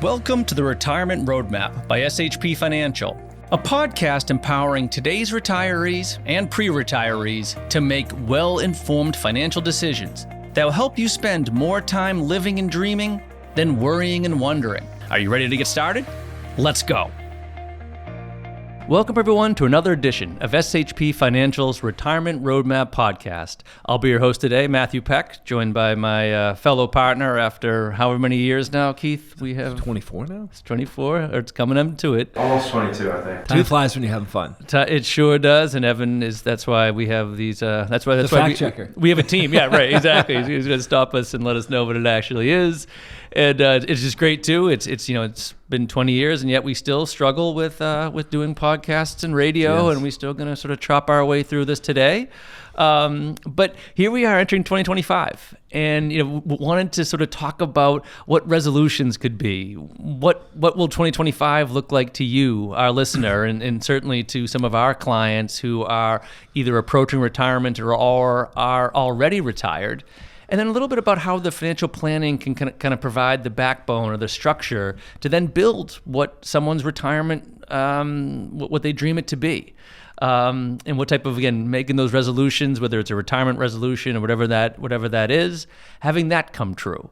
Welcome to the Retirement Roadmap by SHP Financial, a podcast empowering today's retirees and pre-retirees to make well-informed financial decisions that will help you spend more time living and dreaming than worrying and wondering. Are you ready to get started? Let's go. Welcome, everyone, to another edition of SHP Financial's Retirement Roadmap podcast. I'll be your host today, Matthew Peck, joined by my fellow partner after however many years now, Keith? We have 24 now? It's 24, or it's coming up to it. Almost 22, I think. Time flies when you're having fun. It sure does, and Evan that's why we have these, that's why fact checker. We have a team, yeah, right, exactly. He's going to stop us and let us know what it actually is. And it's just great too. It's been 20 years, and yet we still struggle with doing podcasts and radio, Yes. and we're still going to sort of chop our way through this today. But here we are entering 2025, and wanted to sort of talk about what resolutions could be. What will 2025 look like to you, our listener, and certainly to some of our clients who are either approaching retirement or are already retired. And then a little bit about how the financial planning can kind of provide the backbone or the structure to then build what someone's retirement, what they dream it to be. And what type of, again, making those resolutions, whether it's a retirement resolution or whatever that is, having that come true.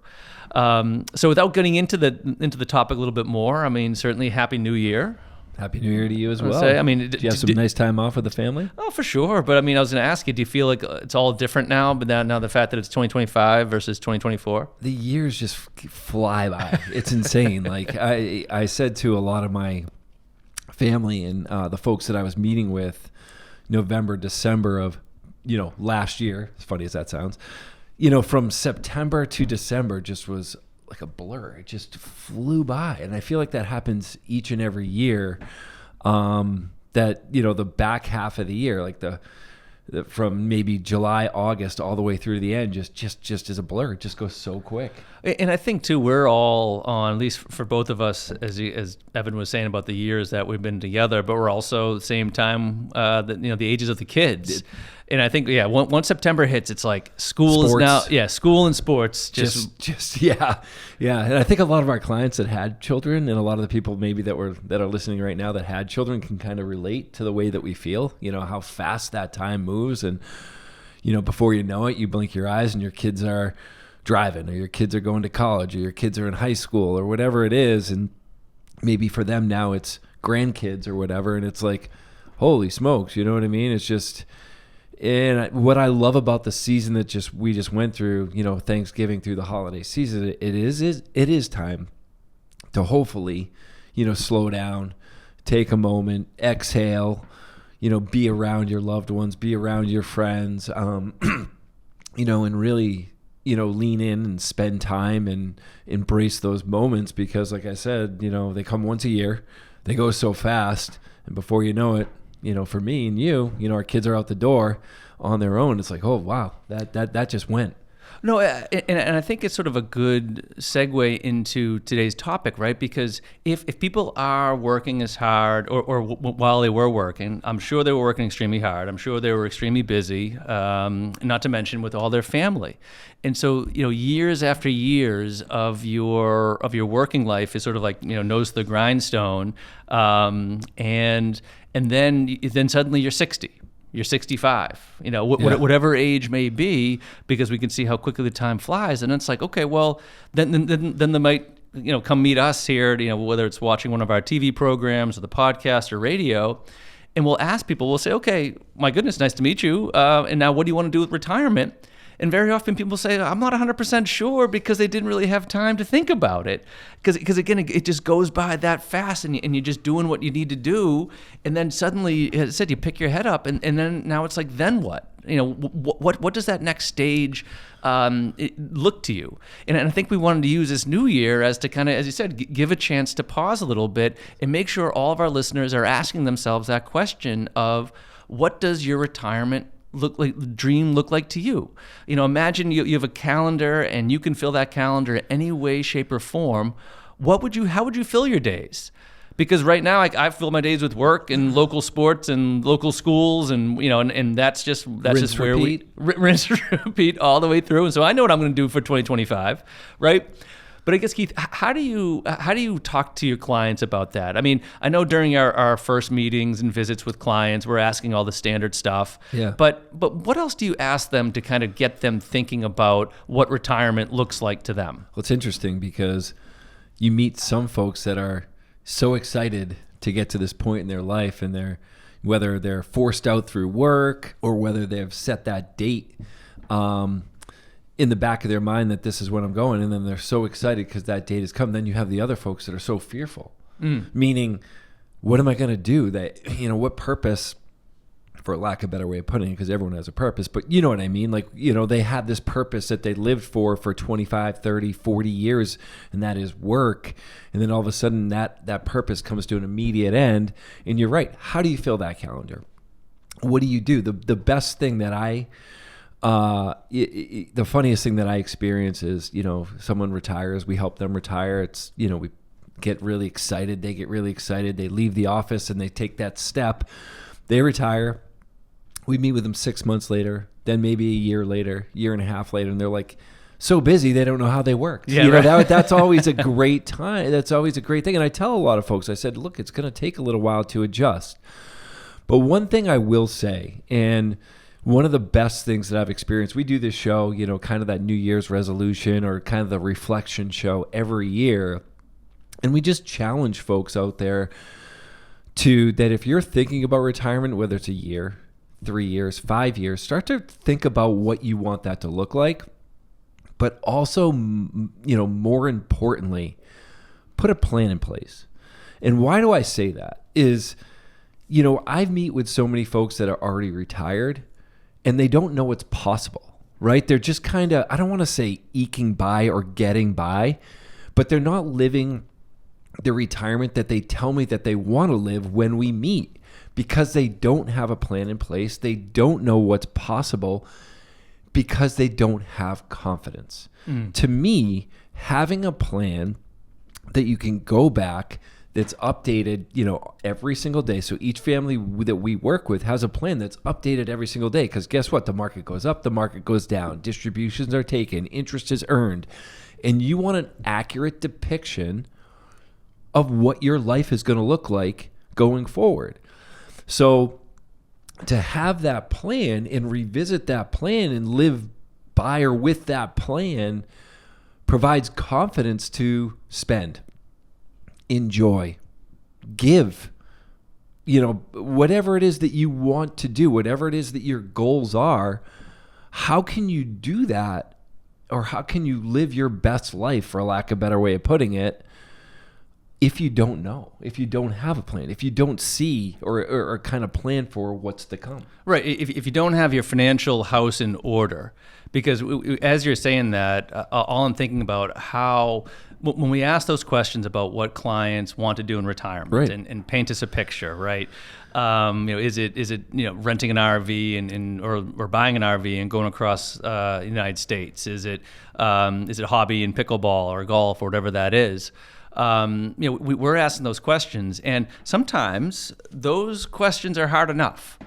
So without getting into the topic a little bit more, I mean, certainly Happy New Year. Happy New Year to you as well. Did you have some nice time off with the family? Oh, for sure. But I mean, I was going to ask you, do you feel like it's all different now? But now the fact that it's 2025 versus 2024? The years just fly by. It's insane. Like I said to a lot of my family and the folks that I was meeting with November, December of, last year, as funny as that sounds, from September to December just was like a blur. It just flew by. And I feel like that happens each and every year. That, the back half of the year, like the from maybe July, August, all the way through to the end, just is a blur. It just goes so quick. And I think too, we're all on, at least for both of us, as Evan was saying about the years that we've been together, but we're also at the same time, the ages of the kids. And I think, once September hits, it's like school Sports. is now, school and sports. Yeah. And I think a lot of our clients that had children, and a lot of the people maybe that are listening right now that had children, can kind of relate to the way that we feel. How fast that time moves, and before you know it, you blink your eyes and your kids are driving, or your kids are going to college, or your kids are in high school, or whatever it is, and maybe for them now it's grandkids or whatever, and it's like, holy smokes, you know what I mean? It's just. And what I love about the season that we just went through, Thanksgiving through the holiday season, it is time to hopefully, slow down, take a moment, exhale, be around your loved ones, be around your friends, and really, lean in and spend time and embrace those moments, because like I said, they come once a year, they go so fast, and before you know it, for me and you, our kids are out the door on their own. It's like, oh, wow, that just went. No, and I think it's sort of a good segue into today's topic, right? Because if people are working as hard, or while they were working, I'm sure they were working extremely hard. I'm sure they were extremely busy, not to mention with all their family. And so, years after years of your working life is sort of like, nose to the grindstone, and then suddenly you're 60. You're 65, whatever age may be, because we can see how quickly the time flies. And it's like, okay, well, then they might, come meet us here, whether it's watching one of our TV programs or the podcast or radio, and we'll ask people, we'll say, okay, my goodness, nice to meet you. And now what do you want to do with retirement? And very often people say, I'm not 100% sure, because they didn't really have time to think about it. Because again, it just goes by that fast, and you're just doing what you need to do. And then suddenly, as I said, you pick your head up, and then now it's like, then what? What does that next stage look to you? And I think we wanted to use this new year as to kind of, as you said, give a chance to pause a little bit and make sure all of our listeners are asking themselves that question of, what does your retirement dream look like to you? Imagine you have a calendar, and you can fill that calendar any way, shape, or form. How would you fill your days? Because right now, I fill my days with work and local sports and local schools, and and that's just where we rinse, repeat all the way through. And so I know what I'm going to do for 2025, right? But I guess, Keith, how do you talk to your clients about that? I mean, I know during our first meetings and visits with clients, we're asking all the standard stuff. Yeah. But what else do you ask them to kind of get them thinking about what retirement looks like to them? Well, it's interesting because you meet some folks that are so excited to get to this point in their life, and whether they're forced out through work or whether they've set that date in the back of their mind that this is when I'm going, and then they're so excited because that date has come. Then you have the other folks that are so fearful, meaning, what am I going to do? That, what purpose, for lack of a better way of putting it, because everyone has a purpose, but you know what I mean? Like, they had this purpose that they lived for 25, 30, 40 years, and that is work. And then all of a sudden that purpose comes to an immediate end. And you're right. How do you fill that calendar? What do you do? The best thing that the funniest thing that I experience is, someone retires, we help them retire. It's, we get really excited. They get really excited. They leave the office and they take that step. They retire. We meet with them 6 months later, then maybe a year later, year and a half later, and they're like so busy they don't know how they worked. Yeah, right. That's always a great time. That's always a great thing. And I tell a lot of folks, I said, look, it's going to take a little while to adjust. But one thing I will say, and one of the best things that I've experienced, we do this show, kind of that New Year's resolution or kind of the reflection show every year. And we just challenge folks out there that if you're thinking about retirement, whether it's a year, 3 years, 5 years, start to think about what you want that to look like. But also, more importantly, put a plan in place. And why do I say that? Is, I meet with so many folks that are already retired and they don't know what's possible, right? They're just kind of, I don't want to say eking by or getting by, but they're not living the retirement that they tell me that they want to live when we meet, because they don't have a plan in place. They don't know what's possible because they don't have confidence. To me, having a plan that you can go back, that's updated, every single day. So each family that we work with has a plan that's updated every single day, because guess what? The market goes up, the market goes down, distributions are taken, interest is earned, and you want an accurate depiction of what your life is going to look like going forward. So to have that plan and revisit that plan and live by or with that plan provides confidence to spend, enjoy, give, whatever it is that you want to do, whatever it is that your goals are. How can you do that, or how can you live your best life, for lack of a better way of putting it, if you don't know, if you don't have a plan, if you don't see or kind of plan for what's to come? Right. If you don't have your financial house in order, because as you're saying that, all I'm thinking about how, when we ask those questions about what clients want to do in retirement, right, and paint us a picture, right? Is it renting an RV or buying an RV and going across the United States? Is it hobby in pickleball or golf or whatever that is? We're asking those questions, and sometimes those questions are hard enough,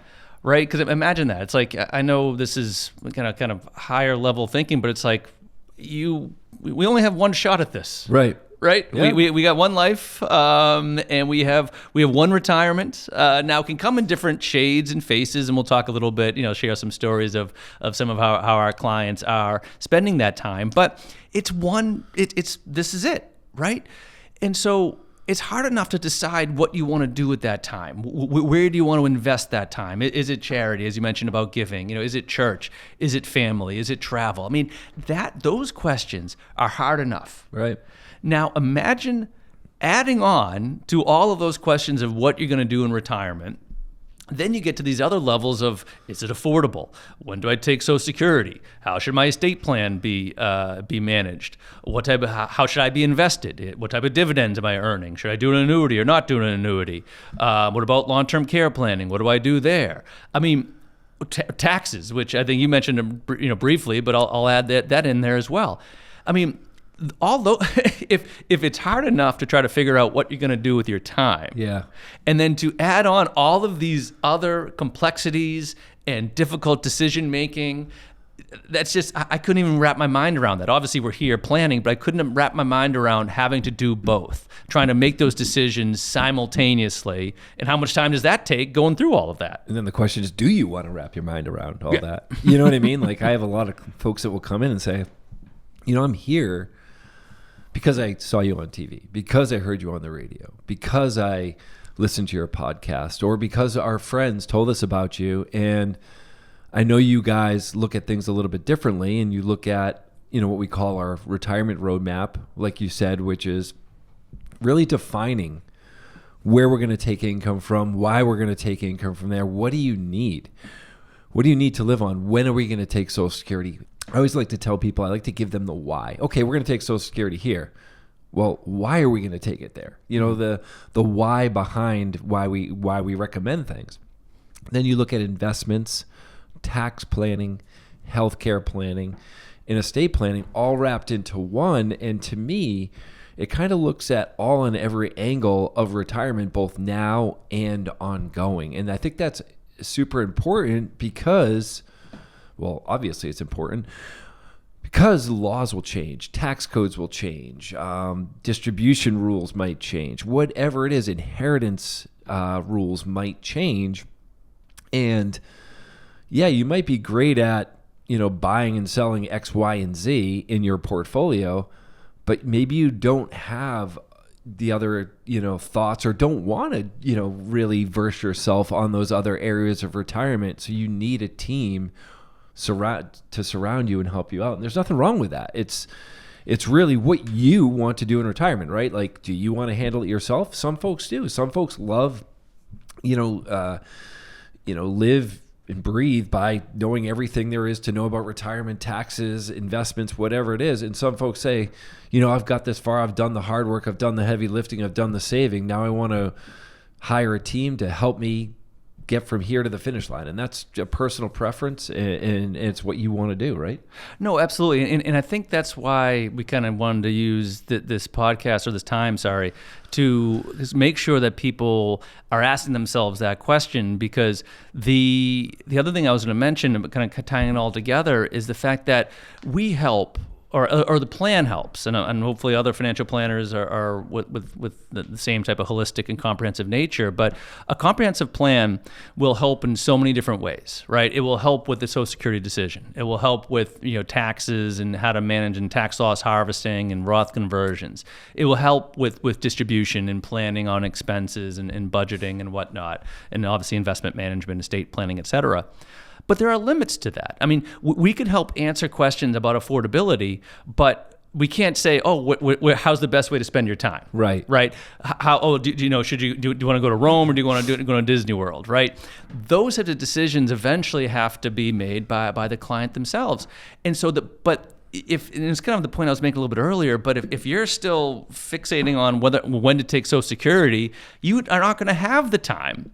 right? Because imagine that. It's like, I know this is kind of higher level thinking, but it's like we only have one shot at this, right? Yeah. We got one life, and we have one retirement. Now, it can come in different shades and faces, and we'll talk a little bit, share some stories of some of how our clients are spending that time. But this is it, right? And so it's hard enough to decide what you want to do at that time. Where do you want to invest that time? Is it charity, as you mentioned about giving? Is it church? Is it family? Is it travel? I mean, those questions are hard enough. Right. Now, imagine adding on to all of those questions of what you're going to do in retirement. Then you get to these other levels of, is it affordable? When do I take Social Security? How should my estate plan be managed? How should I be invested? What type of dividends am I earning? Should I do an annuity or not do an annuity? What about long-term care planning? What do I do there? I mean, taxes, which I think you mentioned briefly, but I'll add that in there as well. I mean, although if it's hard enough to try to figure out what you're going to do with your time, yeah, and then to add on all of these other complexities and difficult decision making, that's just, I couldn't even wrap my mind around that. Obviously we're here planning, but I couldn't wrap my mind around having to do both, trying to make those decisions simultaneously. And how much time does that take going through all of that? And then the question is, do you want to wrap your mind around all that? You know what I mean? Like, I have a lot of folks that will come in and say, I'm here because I saw you on TV, because I heard you on the radio, because I listened to your podcast, or because our friends told us about you. And I know you guys look at things a little bit differently, and you look at, what we call our retirement roadmap, like you said, which is really defining where we're going to take income from, why we're going to take income from there. What do you need? What do you need to live on? When are we going to take Social Security? I always like to tell people, I like to give them the why. Okay, we're going to take Social Security here. Well, why are we going to take it there? The why behind why we recommend things. Then you look at investments, tax planning, healthcare planning, and estate planning, all wrapped into one. And to me, it kind of looks at all and every angle of retirement, both now and ongoing. And I think that's super important because, well, obviously it's important because laws will change, tax codes will change, distribution rules might change, whatever it is, inheritance rules might change. And yeah, you might be great at, buying and selling X, Y, and Z in your portfolio, but maybe you don't have the other, thoughts, or don't want to, really verse yourself on those other areas of retirement. So you need a team to surround you and help you out. And there's nothing wrong with that. It's really what you want to do in retirement, right? Like, do you want to handle it yourself? Some folks do. Some folks love, live and breathe by knowing everything there is to know about retirement, taxes, investments, whatever it is. And some folks say, I've got this far, I've done the hard work, I've done the heavy lifting, I've done the saving. Now I want to hire a team to help me get from here to the finish line. And that's a personal preference, and it's what you want to do, right? No, absolutely. And I think that's why we kind of wanted to use this podcast, or this time, to just make sure that people are asking themselves that question. Because the other thing I was going to mention, but kind of tying it all together, is the fact that we help, or the plan helps, and hopefully other financial planners are with the same type of holistic and comprehensive nature. But a comprehensive plan will help in so many different ways, right? It will help with the Social Security decision. It will help with taxes and how to manage and tax loss harvesting and Roth conversions. It will help with distribution and planning on expenses and budgeting and whatnot, and obviously investment management, estate planning, et cetera. But there are limits to that. I mean, we can help answer questions about affordability, but we can't say, how's the best way to spend your time? Right. Right. Do you want to go to Rome, or do you want to go to Disney World? Right. Those types of decisions eventually have to be made by the client themselves. And so and it's kind of the point I was making a little bit earlier, but if you're still fixating on when to take Social Security, you are not going to have the time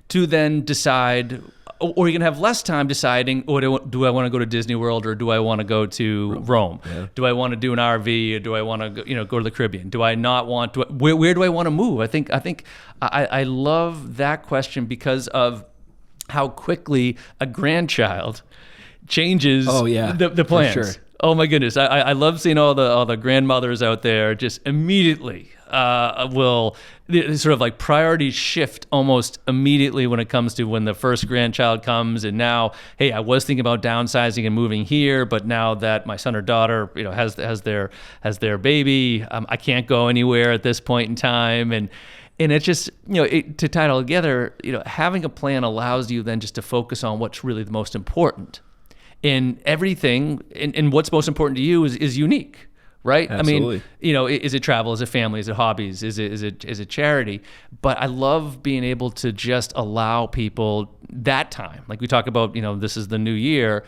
to then decide, or you're going to have less time deciding, do I want to go to Disney World, or do I want to go to Rome? Yeah. Do I want to do an RV, or do I want to go to the Caribbean? Do I not want to? Where do I want to move? I think I love that question because of how quickly a grandchild changes the plans. For sure. Oh my goodness. I love seeing all the grandmothers out there just immediately will sort of like priorities shift almost immediately when it comes to when the first grandchild comes. And now, hey, I was thinking about downsizing and moving here, but now that my son or daughter, has their baby, I can't go anywhere at this point in time. And it's just, to tie it all together, having a plan allows you then just to focus on what's really the most important. And everything, and what's most important to you is unique, right? Absolutely. I mean, is it travel? Is it family? Is it hobbies? Is it charity? But I love being able to just allow people that time. Like we talk about, this is the new year,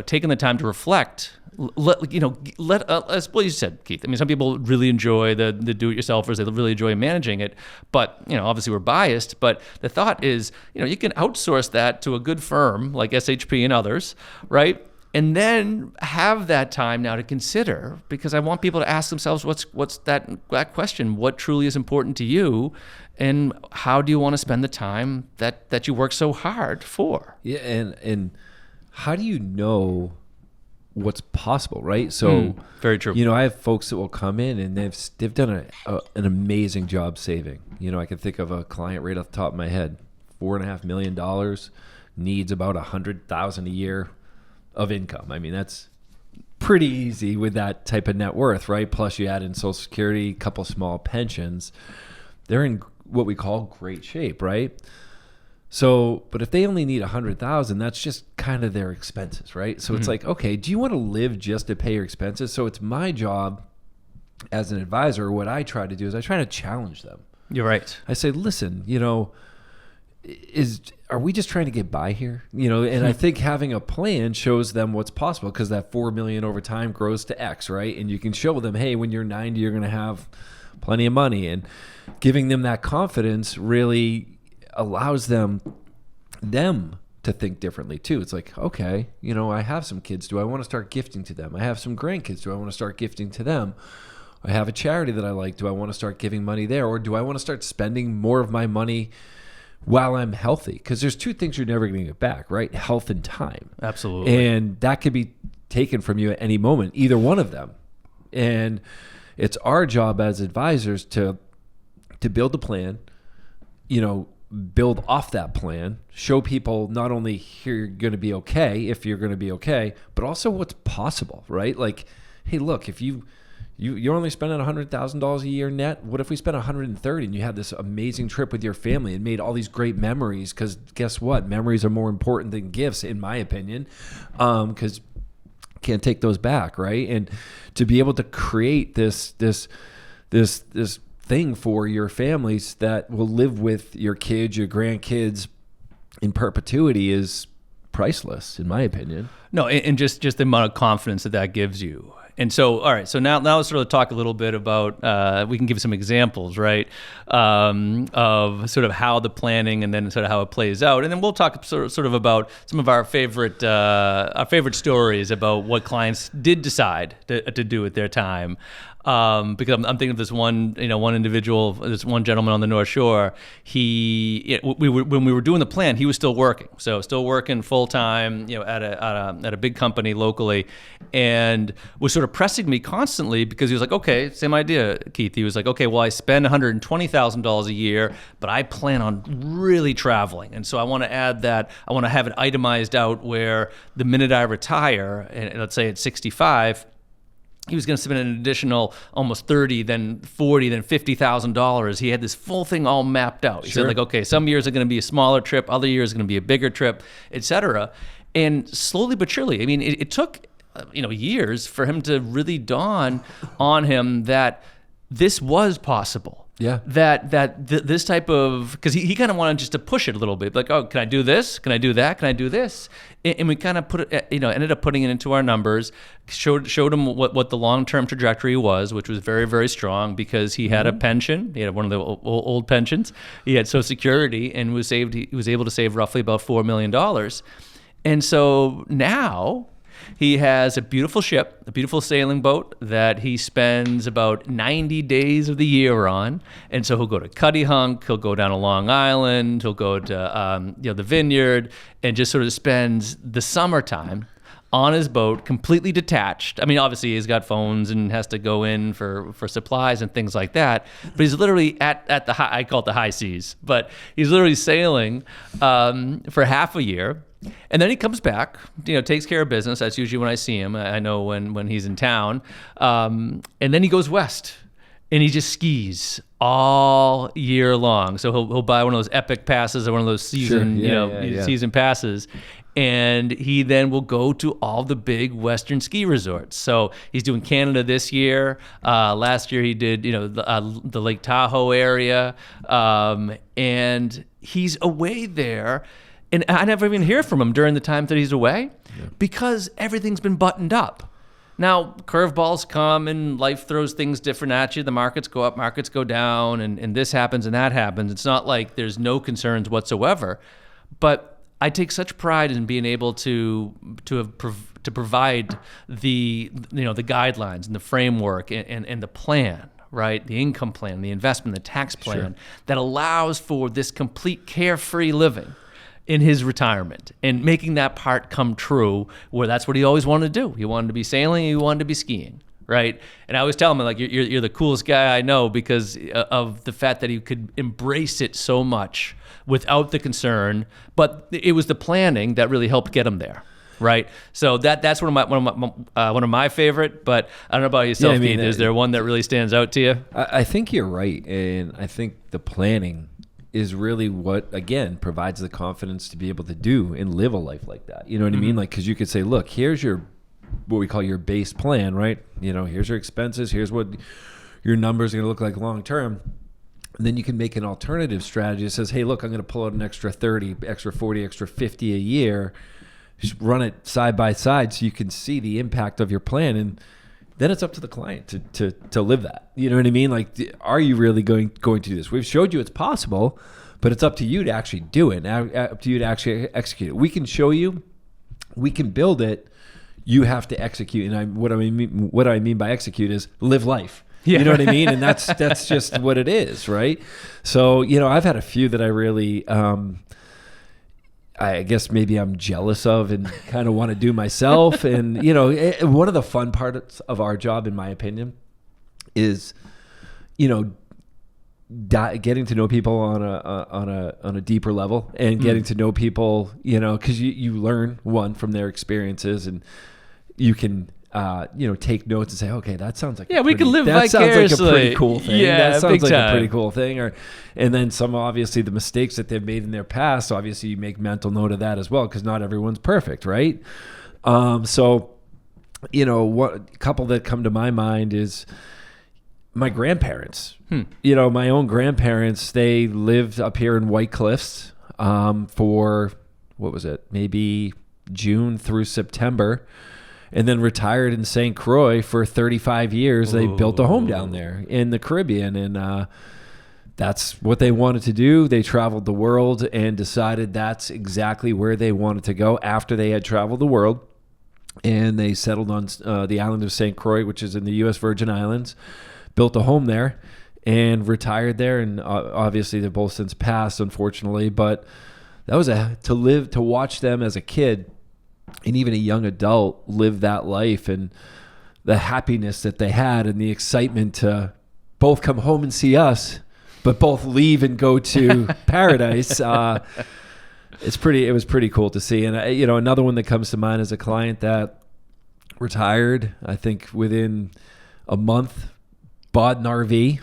taking the time to reflect. What you said, Keith. I mean, some people really enjoy the do-it-yourselfers. They really enjoy managing it. But, obviously we're biased. But the thought is, you can outsource that to a good firm like SHP and others, right? And then have that time now to consider, because I want people to ask themselves, what's that question? What truly is important to you? And how do you want to spend the time that you work so hard for? Yeah, and how do you know what's possible, right? So very true. I have folks that will come in and they've done an amazing job saving. I can think of a client right off the top of my head, $4.5 million, needs about $100,000 a year of income. I mean, that's pretty easy with that type of net worth, right? Plus you add in Social Security, a couple small pensions. They're in what we call great shape, right? So, but if they only need $100,000, that's just kind of their expenses, right? So it's like, okay, do you want to live just to pay your expenses? So it's my job as an advisor. What I try to do is I try to challenge them. You're right. I say, listen, are we just trying to get by here? And I think having a plan shows them what's possible, because that $4 million over time grows to X, right? And you can show them, hey, when you're 90, you're going to have plenty of money, and giving them that confidence really allows them to think differently too. It's like, okay, I have some kids. Do I want to start gifting to them? I have some grandkids. Do I want to start gifting to them? I have a charity that I like. Do I want to start giving money there? Or do I want to start spending more of my money while I'm healthy? Because there's two things you're never going to get back, right? Health and time. Absolutely. And that could be taken from you at any moment, either one of them. And it's our job as advisors to build a plan, build off that plan, show people not only here you're going to be okay, if you're going to be okay, but also what's possible, right? Like, hey, look, if you're only spending $100,000 a year net, what if we spent $130,000 and you had this amazing trip with your family and made all these great memories? Because guess what? Memories are more important than gifts, in my opinion, because can't take those back, right? And to be able to create this thing for your families that will live with your kids, your grandkids in perpetuity is priceless, in my opinion. No, and just the amount of confidence that gives you. And so, all right, so now let's sort of talk a little bit about, we can give some examples, right, of sort of how the planning and then sort of how it plays out. And then we'll talk sort of about some of our favorite stories about what clients did decide to do with their time. Because I'm thinking of this one individual, this one gentleman on the North Shore. When we were doing the plan, he was still working, still working full time, at a big company locally, and was sort of pressing me constantly because he was like, okay, same idea, Keith. He was like, okay, well, I spend $120,000 a year, but I plan on really traveling, and so I want to add that. I want to have it itemized out where the minute I retire, and let's say at 65. He was going to spend an additional almost $30,000, then $40,000, then $50,000. He had this full thing all mapped out. He said, like, okay, some years are going to be a smaller trip, other years are going to be a bigger trip, et cetera. And slowly but surely, I mean, it took years for him to really dawn on him that this was possible. Yeah. This type of, because he kind of wanted just to push it a little bit, like, oh, can I do this? Can I do that? Can I do this? And we kind of put it, ended up putting it into our numbers, showed him what the long-term trajectory was, which was very, very strong because he had a pension. He had one of the old pensions. He had Social Security and he was able to save roughly about $4 million. And so now he has a beautiful ship, a beautiful sailing boat that he spends about 90 days of the year on. And so he'll go to Cutty Hunk, he'll go down to Long Island, he'll go to the Vineyard, and just sort of spends the summertime on his boat, completely detached. I mean, obviously he's got phones and has to go in for supplies and things like that. But he's literally at the high, I call it the high seas, but he's literally sailing for half a year. And then he comes back, takes care of business. That's usually when I see him. I know when he's in town. And then he goes west and he just skis all year long. So he'll buy one of those epic passes or one of those season, season passes. And he then will go to all the big Western ski resorts. So he's doing Canada this year. Last year he did, the Lake Tahoe area. And he's away there. And I never even hear from him during the time that he's away because everything's been buttoned up. Now, curveballs come and life throws things different at you. The markets go up, markets go down, and this happens and that happens. It's not like there's no concerns whatsoever. But I take such pride in being able to provide the guidelines and the framework and the plan, right? The income plan, the investment, the tax plan that allows for this complete carefree living. in his retirement and making that part come true, where that's what he always wanted to do. He wanted to be sailing, he wanted to be skiing, right? And I always tell him, like, you're the coolest guy I know because of the fact that he could embrace it so much without the concern, but it was the planning that really helped get him there. Right, so that's one of my favorite. But I don't know about yourself, Keith. Is there one that really stands out to you? I think you're right, and I think the planning is really what, again, provides the confidence to be able to do and live a life like that. You know what I mean? Like, because you could say, look, here's what we call your base plan, right? Here's your expenses. Here's what your numbers are going to look like long term. And then you can make an alternative strategy that says, hey, look, I'm going to pull out an extra 30, extra 40, extra 50 a year. Just run it side by side so you can see the impact of your plan, and then it's up to the client to live that. You know what I mean? Like, are you really going to do this? We've showed you it's possible, but it's up to you to actually do it. Up to you to actually execute it. We can show you, we can build it. You have to execute. And what I mean by execute is live life. Yeah. You know what I mean? And that's just what it is, right? So I've had a few that I really. I guess maybe I'm jealous of and kind of want to do myself. And, one of the fun parts of our job, in my opinion, is, getting to know people on a deeper level and getting to know people, because you learn from their experiences, and you can, take notes and say, okay, that sounds like we can live vicariously. That sounds like a pretty cool thing. Yeah, that sounds like time. A pretty cool thing. And then some, obviously, the mistakes that they've made in their past. Obviously, you make mental note of that as well, because not everyone's perfect, right? So, what a couple that come to my mind is my grandparents. My own grandparents. They lived up here in White Cliffs for maybe June through September. And then retired in St. Croix for 35 years. They built a home down there in the Caribbean, and that's what they wanted to do. They traveled the world and decided that's exactly where they wanted to go after they had traveled the world. And they settled on the island of St. Croix, which is in the U.S. Virgin Islands, built a home there and retired there. And obviously they've both since passed, unfortunately. But that was to watch them as a kid and even a young adult live that life, and the happiness that they had and the excitement to both come home and see us, but both leave and go to paradise. It was pretty cool to see. And another one that comes to mind is a client that retired, I think within a month, bought an RV.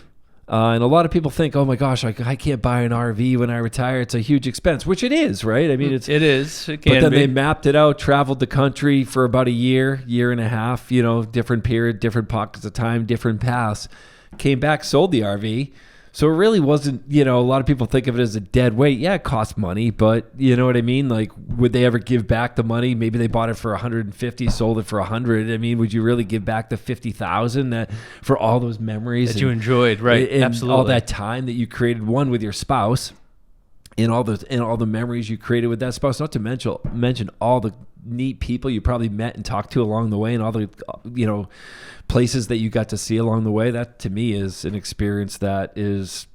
And a lot of people think, oh my gosh, I can't buy an RV when I retire. It's a huge expense, which it is, right? I mean, it is. It can be. But then they mapped it out, traveled the country for about a year and a half, different period, different pockets of time, different paths, came back, sold the RV. So it really wasn't, a lot of people think of it as a dead weight. Yeah, it costs money, but you know what I mean? Like, would they ever give back the money? Maybe they bought it for 150, sold it for 100. I mean, would you really give back the 50,000 that for all those memories that you enjoyed, right? And absolutely, all that time that you created, one with your spouse, and all the memories you created with that spouse. Not to mention all the neat people you probably met and talked to along the way, and all the places that you got to see along the way. That to me is an experience that is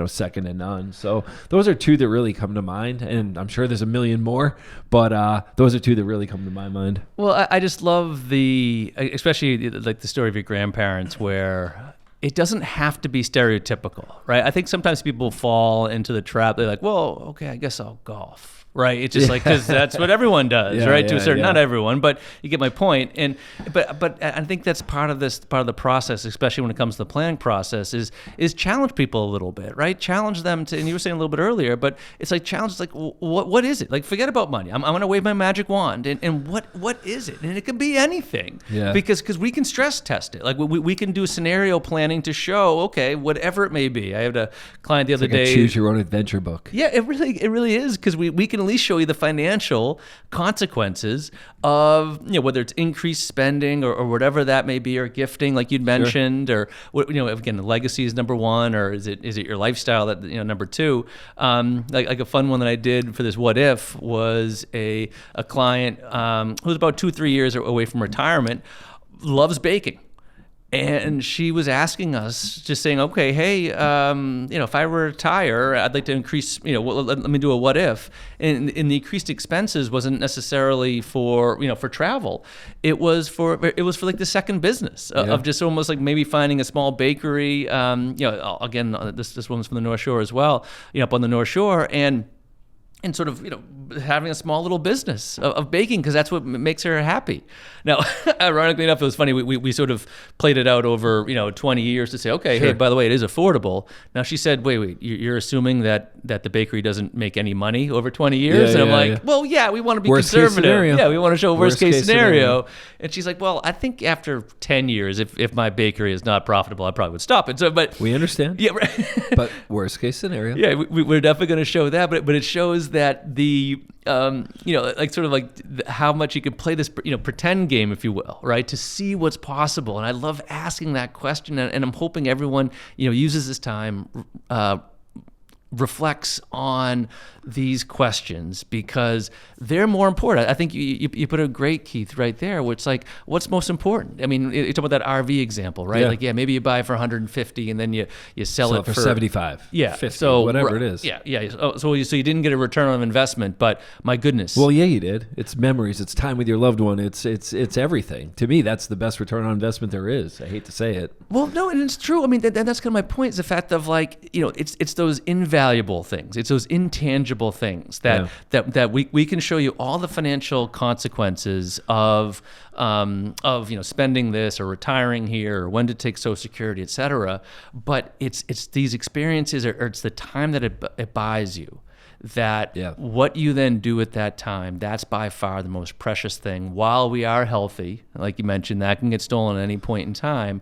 second to none. So those are two that really come to mind, and I'm sure there's a million more, but those are two that really come to my mind. Well, I just love especially like the story of your grandparents, where it doesn't have to be stereotypical, right? I think sometimes people fall into the trap. They're like, well, okay, I guess I'll golf. Right, it's just like, because that's what everyone does, right? To a certain, not everyone, but you get my point. And but I think that's part of the process, especially when it comes to the planning process, is challenge people a little bit, right? Challenge them to, and you were saying a little bit earlier, but it's like challenge, like what is it? Like, forget about money. I'm going to wave my magic wand, and what is it? And it can be anything, because we can stress test it. Like we can do scenario planning to show, okay, whatever it may be. I had a client the other day. Choose your own adventure book. Yeah, it really is, because we can at least show you the financial consequences of whether it's increased spending or whatever that may be, or gifting like you'd mentioned, or again, the legacy is number one, or is it your lifestyle that number two. Like a fun one that I did for this what if was a client who was about 2-3 years away from retirement, loves baking. And she was asking us, just saying, okay, hey, if I retire, I'd like to increase, let me do a what if. And the increased expenses wasn't necessarily for travel. It was for like the second business of just almost like maybe finding a small bakery. Again, this woman's from the North Shore as well, up on the North Shore, and sort of, having a small little business of baking, because that's what makes her happy. Now, ironically enough, it was funny. We sort of played it out over, 20 years to say, okay, hey, by the way, it is affordable. Now she said, wait, you're assuming that the bakery doesn't make any money over 20 years? And I'm like, well, yeah, we want to be conservative. Yeah, we want to show worst case scenario. And she's like, well, I think after 10 years, if my bakery is not profitable, I probably would stop it. So, but we understand. Yeah, right. But worst case scenario. Yeah, we're definitely going to show that, but it shows that the how much you can play this, pretend game, if you will, right? To see what's possible. And I love asking that question, and I'm hoping everyone, uses this time, reflects on these questions, because they're more important. I think you put a great, Keith, right there, where it's like, what's most important? I mean, you talk about that RV example, right? Yeah. Like, maybe you buy for 150 and then you sell it for 75. Yeah. 50, so whatever it is. Yeah. Yeah. So you didn't get a return on investment, but my goodness. Well, yeah, you did. It's memories. It's time with your loved one. It's everything. To me, that's the best return on investment there is. I hate to say it. Well, no, and it's true. I mean, that's kind of my point, is the fact of, like, it's those invaluable things. It's those intangible things that we can show you all the financial consequences of spending this or retiring here, or when to take Social Security, et cetera. But it's these experiences, or it's the time that it buys you, that what you then do at that time, that's by far the most precious thing. While we are healthy, like you mentioned, that can get stolen at any point in time.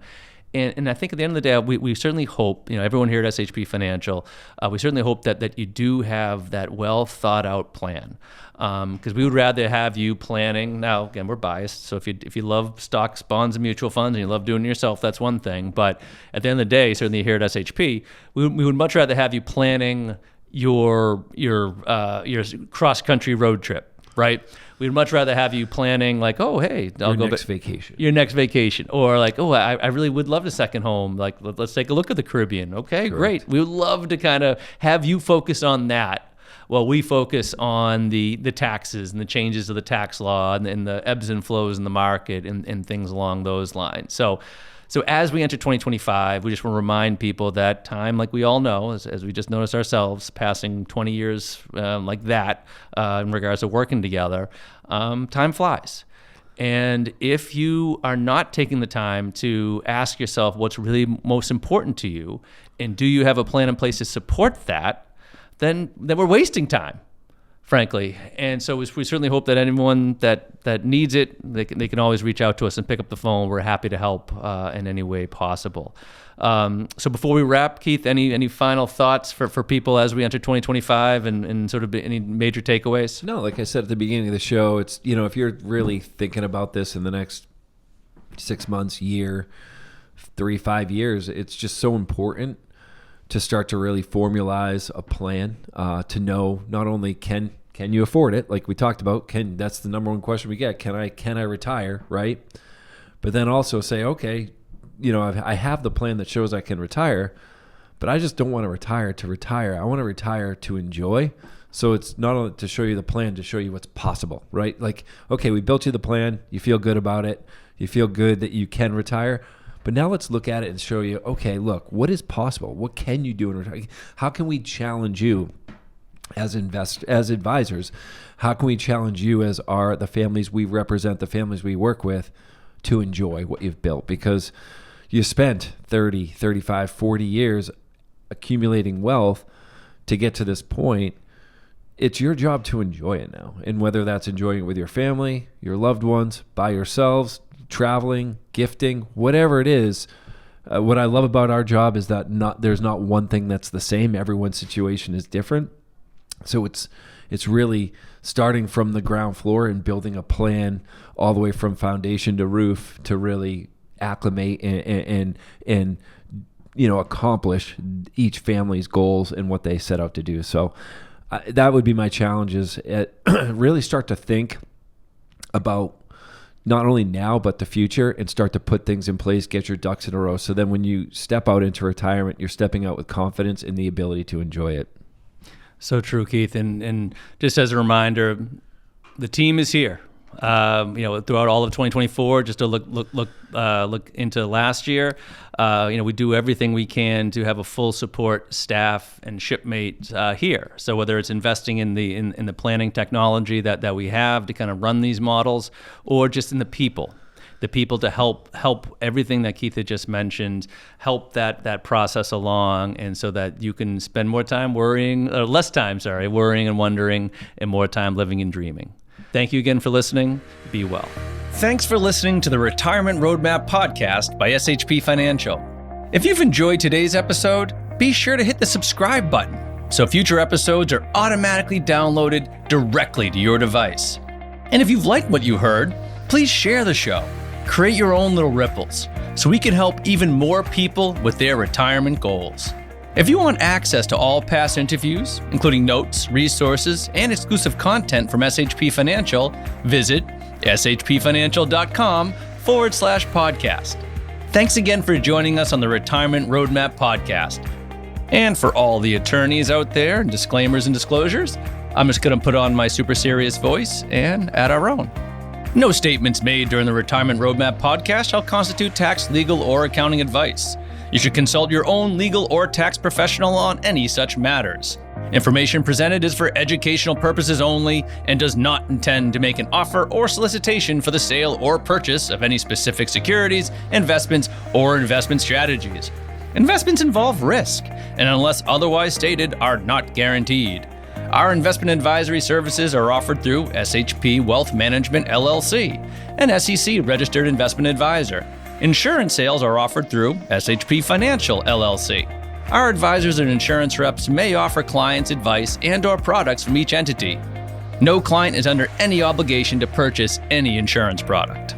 And I think at the end of the day, we certainly hope, everyone here at SHP Financial, we certainly hope that you do have that well thought out plan. Because we would rather have you planning. Now, again, we're biased, so if you love stocks, bonds, and mutual funds, and you love doing it yourself, that's one thing. But at the end of the day, certainly here at SHP, we would much rather have you planning your cross country road trip, right? We'd much rather have you planning, like, oh, hey, I'll go vacation. Your next vacation. Or like, oh, I really would love a second home. Like, let's take a look at the Caribbean. Okay, great. We would love to kind of have you focus on that, while we focus on the taxes and the changes of the tax law and the ebbs and flows in the market and things along those lines. So as we enter 2025, we just want to remind people that time, like we all know, as we just noticed ourselves, passing 20 years like that in regards to working together, time flies. And if you are not taking the time to ask yourself what's really most important to you, and do you have a plan in place to support that, then we're wasting time, frankly. And so we certainly hope that anyone that needs it, they can always reach out to us and pick up the phone. We're happy to help in any way possible. So before we wrap, Keith, any final thoughts for people as we enter 2025 and sort of any major takeaways? No, like I said at the beginning of the show, it's, if you're really thinking about this in the next 6 months, year, 3-5 years, it's just so important to start to really formalize a plan, to know not only can you afford it, like we talked about, that's the number one question we get, can I retire, right? But then also say, okay, I have the plan that shows I can retire, but I just don't want to retire to retire. I want to retire to enjoy. So it's not only to show you the plan, to show you what's possible, right? Like, okay, we built you the plan, you feel good about it, you feel good that you can retire. But now let's look at it and show you, okay, look, what is possible? What can you do in retirement? How can we challenge you as advisors? How can we challenge you as the families we represent, the families we work with, to enjoy what you've built? Because you spent 30, 35, 40 years accumulating wealth to get to this point. It's your job to enjoy it now. And whether that's enjoying it with your family, your loved ones, by yourselves, traveling, gifting, whatever it is. What I love about our job is that there's not one thing that's the same. Everyone's situation is different. So it's really starting from the ground floor and building a plan all the way from foundation to roof to really acclimate and accomplish each family's goals and what they set out to do. So that would be my challenge, is really start to think about not only now, but the future, and start to put things in place, get your ducks in a row. So then when you step out into retirement, you're stepping out with confidence and the ability to enjoy it. So true, Keith. And just as a reminder, the team is here. Throughout all of 2024, just to look into last year, we do everything we can to have a full support staff and shipmates here. So whether it's investing in the planning technology that we have to kind of run these models, or just in the people to help everything that Keith had just mentioned, help that process along, and so that you can spend less time worrying and wondering, and more time living and dreaming. Thank you again for listening. Be well. Thanks for listening to the Retirement Roadmap podcast by SHP Financial. If you've enjoyed today's episode, be sure to hit the subscribe button so future episodes are automatically downloaded directly to your device. And if you've liked what you heard, please share the show. Create your own little ripples so we can help even more people with their retirement goals. If you want access to all past interviews, including notes, resources, and exclusive content from SHP Financial, visit shpfinancial.com/podcast. Thanks again for joining us on the Retirement Roadmap podcast. And for all the attorneys out there, disclaimers and disclosures, I'm just going to put on my super serious voice and add our own. No statements made during the Retirement Roadmap podcast shall constitute tax, legal, or accounting advice. You should consult your own legal or tax professional on any such matters. Information presented is for educational purposes only and does not intend to make an offer or solicitation for the sale or purchase of any specific securities, investments, or investment strategies. Investments involve risk, and unless otherwise stated, are not guaranteed. Our investment advisory services are offered through SHP Wealth Management, LLC, an SEC-registered investment advisor. Insurance sales are offered through SHP Financial, LLC. Our advisors and insurance reps may offer clients advice and/or products from each entity. No client is under any obligation to purchase any insurance product.